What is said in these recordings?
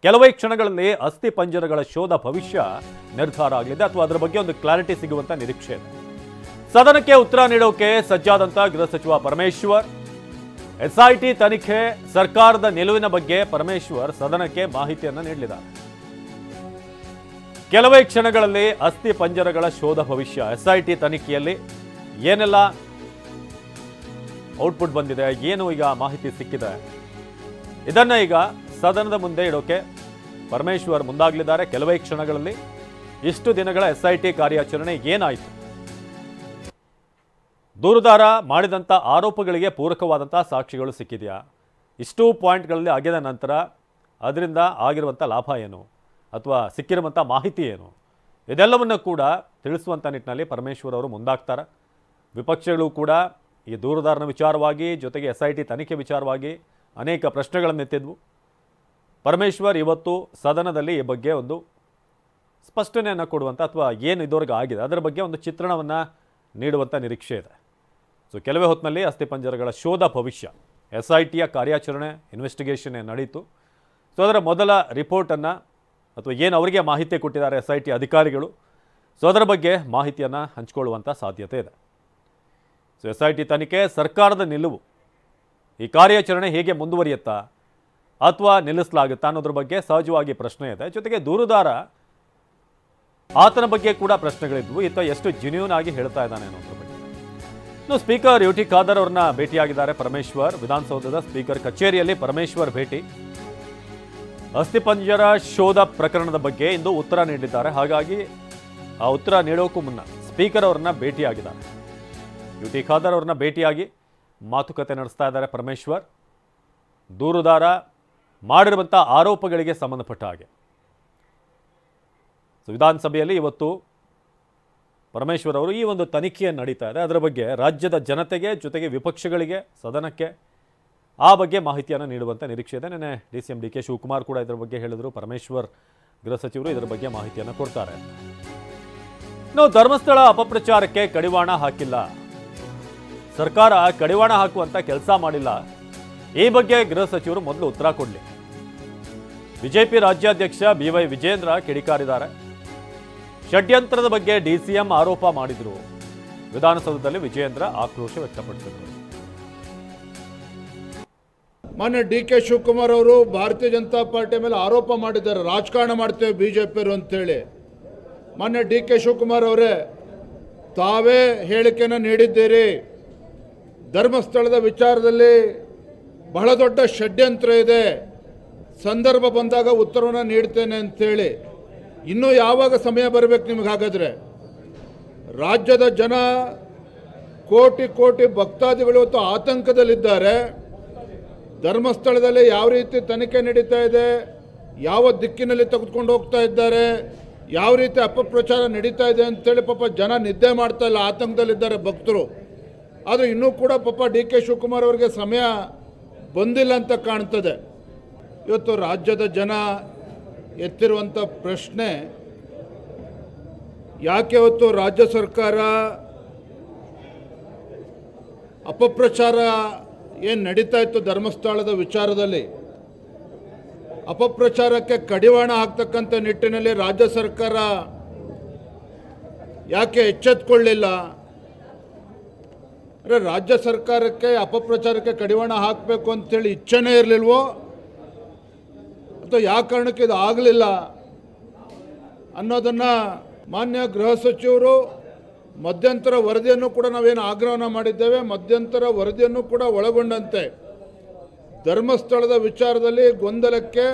ಕೆಲವೇ ಕ್ಷಣಗಳಲ್ಲಿ ಅಸ್ಥಿ ಪಂಜರಗಳ ಶೋಧ ಭವಿಷ್ಯ ನಿರ್ಧಾರ ಆಗಲಿದೆ ಅಥವಾ ಅದರ ಬಗ್ಗೆ ಒಂದು ಕ್ಲಾರಿಟಿ ಸಿಗುವಂತ ನಿರೀಕ್ಷೆ ಇದೆ. ಸದನಕ್ಕೆ ಉತ್ತರ ನೀಡೋಕೆ ಸಜ್ಜಾದಂತ ಗೃಹ ಸಚಿವ ಪರಮೇಶ್ವರ್, ಎಸ್ಐಟಿ ತನಿಖೆ ಸರ್ಕಾರದ ನಿಲುವಿನ ಬಗ್ಗೆ ಪರಮೇಶ್ವರ್ ಸದನಕ್ಕೆ ಮಾಹಿತಿಯನ್ನು ನೀಡಲಿದ್ದಾರೆ. ಕೆಲವೇ ಕ್ಷಣಗಳಲ್ಲಿ ಅಸ್ಥಿ ಪಂಜರಗಳ ಶೋಧ ಭವಿಷ್ಯ, ಎಸ್ಐಟಿ ತನಿಖೆಯಲ್ಲಿ ಏನೆಲ್ಲ ಔಟ್ಪುಟ್ ಬಂದಿದೆ, ಏನು ಈಗ ಮಾಹಿತಿ ಸಿಕ್ಕಿದೆ, ಇದನ್ನ ಈಗ ಸದನದ ಮುಂದೆ ಇಡೋಕೆ ಪರಮೇಶ್ವರ್ ಮುಂದಾಗಲಿದ್ದಾರೆ. ಕೆಲವೇ ಕ್ಷಣಗಳಲ್ಲಿ ಇಷ್ಟು ದಿನಗಳ ಎಸ್ಐಟಿ ಕಾರ್ಯಾಚರಣೆ ಏನಾಯಿತು, ದೂರುದಾರ ಮಾಡಿದಂಥ ಆರೋಪಗಳಿಗೆ ಪೂರಕವಾದಂಥ ಸಾಕ್ಷಿಗಳು ಸಿಕ್ಕಿದೆಯಾ, ಇಷ್ಟು ಪಾಯಿಂಟ್ಗಳಲ್ಲಿ ಆಗಿದ ನಂತರ ಅದರಿಂದ ಆಗಿರುವಂಥ ಲಾಭ ಏನು ಅಥವಾ ಸಿಕ್ಕಿರುವಂಥ ಮಾಹಿತಿ ಏನು, ಇದೆಲ್ಲವನ್ನು ಕೂಡ ತಿಳಿಸುವಂಥ ನಿಟ್ಟಿನಲ್ಲಿ ಪರಮೇಶ್ವರ್ ಅವರು ಮುಂದಾಗ್ತಾರೆ. ವಿಪಕ್ಷಗಳು ಕೂಡ ಈ ದೂರುದಾರನ ವಿಚಾರವಾಗಿ ಜೊತೆಗೆ ಎಸ್ಐಟಿ ತನಿಖೆ ವಿಚಾರವಾಗಿ ಅನೇಕ ಪ್ರಶ್ನೆಗಳನ್ನು ಎತ್ತಿದ್ವು. ಪರಮೇಶ್ವರ್ ಇವತ್ತು ಸದನದಲ್ಲಿ ಈ ಬಗ್ಗೆ ಒಂದು ಸ್ಪಷ್ಟನೆಯನ್ನು ಕೊಡುವಂಥ ಅಥವಾ ಏನು ಇದುವರೆಗೆ ಆಗಿದೆ ಅದರ ಬಗ್ಗೆ ಒಂದು ಚಿತ್ರಣವನ್ನು ನೀಡುವಂಥ ನಿರೀಕ್ಷೆ ಇದೆ. ಸೊ ಕೆಲವೇ ಹೊತ್ತಿನಲ್ಲಿ ಅಸ್ಥಿಪಂಜರಗಳ ಶೋಧ ಭವಿಷ್ಯ, ಎಸ್ಐಟಿಯ ಕಾರ್ಯಾಚರಣೆ ಇನ್ವೆಸ್ಟಿಗೇಷನ್ ನಡೀತು. ಸೊ ಅದರ ಮೊದಲ ರಿಪೋರ್ಟನ್ನು ಅಥವಾ ಏನು ಅವರಿಗೆ ಮಾಹಿತಿ ಕೊಟ್ಟಿದ್ದಾರೆ ಎಸ್ಐಟಿ ಅಧಿಕಾರಿಗಳು, ಸೊ ಅದರ ಬಗ್ಗೆ ಮಾಹಿತಿಯನ್ನು ಹಂಚಿಕೊಳ್ಳುವಂಥ ಸಾಧ್ಯತೆ ಇದೆ. ಸೊ ಎಸ್ಐಟಿ ತನಿಖೆ ಸರ್ಕಾರದ ನಿಲುವು, ಈ ಕಾರ್ಯಾಚರಣೆ ಹೇಗೆ ಮುಂದುವರಿಯುತ್ತಾ ಅಥವಾ ನಿಲ್ಲಿಸಲಾಗುತ್ತಾ ಅನ್ನೋದ್ರ ಬಗ್ಗೆ ಸಹಜವಾಗಿ ಪ್ರಶ್ನೆ ಇದೆ. ಜೊತೆಗೆ ದೂರುದಾರ ಆತನ ಬಗ್ಗೆ ಕೂಡ ಪ್ರಶ್ನೆಗಳಿದ್ವು, ಈತ ಎಷ್ಟು ಜೆನ್ಯೂನ್ ಆಗಿ ಹೇಳ್ತಾ ಇದ್ದಾನೆ ಅನ್ನೋದ್ರ ಬಗ್ಗೆ. ಇನ್ನು ಸ್ಪೀಕರ್ ಯುಟಿ ಖಾದರ್ ಅವ್ರನ್ನ ಭೇಟಿಯಾಗಿದ್ದಾರೆ ಪರಮೇಶ್ವರ್. ವಿಧಾನಸೌಧದ ಸ್ಪೀಕರ್ ಕಚೇರಿಯಲ್ಲಿ ಪರಮೇಶ್ವರ್ ಭೇಟಿ. ಅಸ್ಥಿಪಂಜರ ಶೋಧ ಪ್ರಕರಣದ ಬಗ್ಗೆ ಇಂದು ಉತ್ತರ ನೀಡಿದ್ದಾರೆ. ಹಾಗಾಗಿ ಆ ಉತ್ತರ ನೀಡೋಕ್ಕೂ ಮುನ್ನ ಸ್ಪೀಕರ್ ಅವರನ್ನ ಭೇಟಿಯಾಗಿದ್ದಾರೆ. ಯುಟಿ ಖಾದರ್ ಅವ್ರನ್ನ ಭೇಟಿಯಾಗಿ ಮಾತುಕತೆ ನಡೆಸ್ತಾ ಇದ್ದಾರೆ ಪರಮೇಶ್ವರ್. ದೂರುದಾರ ಮಾಡಿರುವಂಥ ಆರೋಪಗಳಿಗೆ ಸಂಬಂಧಪಟ್ಟ ಹಾಗೆ ವಿಧಾನಸಭೆಯಲ್ಲಿ ಇವತ್ತು ಪರಮೇಶ್ವರ್ ಅವರು ಈ ಒಂದು ತನಿಖೆಯನ್ನು ನಡೀತಾ ಇದೆ, ಅದರ ಬಗ್ಗೆ ರಾಜ್ಯದ ಜನತೆಗೆ ಜೊತೆಗೆ ವಿಪಕ್ಷಗಳಿಗೆ ಸದನಕ್ಕೆ ಆ ಬಗ್ಗೆ ಮಾಹಿತಿಯನ್ನು ನೀಡುವಂಥ ನಿರೀಕ್ಷೆ ಇದೆ. ನೆನ್ನೆ DCM DK ಶಿವಕುಮಾರ್ ಕೂಡ ಇದರ ಬಗ್ಗೆ ಹೇಳಿದರು. ಪರಮೇಶ್ವರ್ ಗೃಹ ಸಚಿವರು ಇದರ ಬಗ್ಗೆ ಮಾಹಿತಿಯನ್ನು ಕೊಡ್ತಾರೆ. ಇನ್ನು ಧರ್ಮಸ್ಥಳ ಅಪಪ್ರಚಾರಕ್ಕೆ ಕಡಿವಾಣ ಹಾಕಿಲ್ಲ, ಸರ್ಕಾರ ಕಡಿವಾಣ ಹಾಕುವಂತ ಕೆಲಸ ಮಾಡಿಲ್ಲ. ಈ ಬಗ್ಗೆ ಗೃಹ ಸಚಿವರು ಮೊದಲು ಉತ್ತರ ಕೊಡಲಿ. ಬಿಜೆಪಿ ರಾಜ್ಯಾಧ್ಯಕ್ಷ BY ವಿಜೇಂದ್ರ ಕಿಡಿಕಾರಿದ್ದಾರೆ. ಷಡ್ಯಂತ್ರದ ಬಗ್ಗೆ DCM ಆರೋಪ ಮಾಡಿದ್ರು. ವಿಧಾನಸೌಧದಲ್ಲಿ ವಿಜೇಂದ್ರ ಆಕ್ರೋಶ ವ್ಯಕ್ತಪಡಿಸಿದರು. ಮಾನ್ಯ DK ಶಿವಕುಮಾರ್ ಅವರು ಭಾರತೀಯ ಜನತಾ ಪಾರ್ಟಿ ಮೇಲೆ ಆರೋಪ ಮಾಡಿದ್ದಾರೆ, ರಾಜಕಾರಣ ಮಾಡ್ತೇವೆ ಬಿಜೆಪಿಯವರು ಅಂತೇಳಿ. ಮಾನ್ಯ DK ಶಿವಕುಮಾರ್ ಅವರೇ, ತಾವೇ ಹೇಳಿಕೆಯನ್ನು ನೀಡಿದ್ದೀರಿ, ಧರ್ಮಸ್ಥಳದ ವಿಚಾರದಲ್ಲಿ ಬಹಳ ದೊಡ್ಡ ಷಡ್ಯಂತ್ರ ಇದೆ, ಸಂದರ್ಭ ಬಂದಾಗ ಉತ್ತರವನ್ನು ನೀಡ್ತೇನೆ ಅಂತೇಳಿ. ಇನ್ನೂ ಯಾವಾಗ ಸಮಯ ಬರಬೇಕು ನಿಮಗೆ? ಹಾಗಾದರೆ ರಾಜ್ಯದ ಜನ ಕೋಟಿ ಕೋಟಿ ಭಕ್ತಾದಿಗಳು ಇವತ್ತು ಆತಂಕದಲ್ಲಿದ್ದಾರೆ. ಧರ್ಮಸ್ಥಳದಲ್ಲಿ ಯಾವ ರೀತಿ ತನಿಖೆ ನಡೀತಾ ಇದೆ, ಯಾವ ದಿಕ್ಕಿನಲ್ಲಿ ತೆಗೆದುಕೊಂಡು ಹೋಗ್ತಾ ಇದ್ದಾರೆ, ಯಾವ ರೀತಿ ಅಪಪ್ರಚಾರ ನಡೀತಾ ಇದೆ ಅಂತೇಳಿ ಪಾಪ ಜನ ನಿದ್ದೆ ಮಾಡ್ತಾ ಇಲ್ಲ, ಆತಂಕದಲ್ಲಿದ್ದಾರೆ ಭಕ್ತರು. ಆದರೆ ಇನ್ನೂ ಕೂಡ ಪಾಪ DK ಶಿವಕುಮಾರ್ ಅವರಿಗೆ ಸಮಯ ಬಂದಿಲ್ಲ ಅಂತ ಕಾಣ್ತದೆ. ಇವತ್ತು ರಾಜ್ಯದ ಜನ ಎತ್ತಿರುವಂಥ ಪ್ರಶ್ನೆ, ಯಾಕೆ ಇವತ್ತು ರಾಜ್ಯ ಸರ್ಕಾರ ಅಪಪ್ರಚಾರ ಏನು ನಡೀತಾ ಇತ್ತು ಧರ್ಮಸ್ಥಳದ ವಿಚಾರದಲ್ಲಿ, ಅಪಪ್ರಚಾರಕ್ಕೆ ಕಡಿವಾಣ ಹಾಕ್ತಕ್ಕಂಥ ನಿಟ್ಟಿನಲ್ಲಿ ರಾಜ್ಯ ಸರ್ಕಾರ ಯಾಕೆ ಎಚ್ಚೆತ್ತುಕೊಳ್ಳಲಿಲ್ಲ? ಅಂದರೆ ರಾಜ್ಯ ಸರ್ಕಾರಕ್ಕೆ ಅಪಪ್ರಚಾರಕ್ಕೆ ಕಡಿವಾಣ ಹಾಕಬೇಕು ಅಂತೇಳಿ ಇಚ್ಛೆನೇ ಇರಲಿಲ್ವೋ ಅಥವಾ ಯಾವ ಕಾರಣಕ್ಕೆ ಇದು ಆಗಲಿಲ್ಲ ಅನ್ನೋದನ್ನು ಮಾನ್ಯ ಗೃಹ ಸಚಿವರು ಮಧ್ಯಂತರ ವರದಿಯನ್ನು ಕೂಡ ನಾವೇನು ಆಗ್ರಹವನ್ನು ಮಾಡಿದ್ದೇವೆ, ಮಧ್ಯಂತರ ವರದಿಯನ್ನು ಕೂಡ ಒಳಗೊಂಡಂತೆ ಧರ್ಮಸ್ಥಳದ ವಿಚಾರದಲ್ಲಿ ಗೊಂದಲಕ್ಕೆ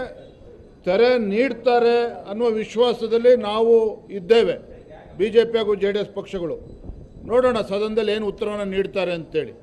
ತೆರೆ ನೀಡ್ತಾರೆ ಅನ್ನುವ ವಿಶ್ವಾಸದಲ್ಲಿ ನಾವು ಇದ್ದೇವೆ, BJP ಹಾಗೂ JDS ಪಕ್ಷಗಳು. ನೋಡೋಣ ಸದನದಲ್ಲಿ ಏನು ಉತ್ತರವನ್ನು ನೀಡ್ತಾರೆ ಅಂತೇಳಿ.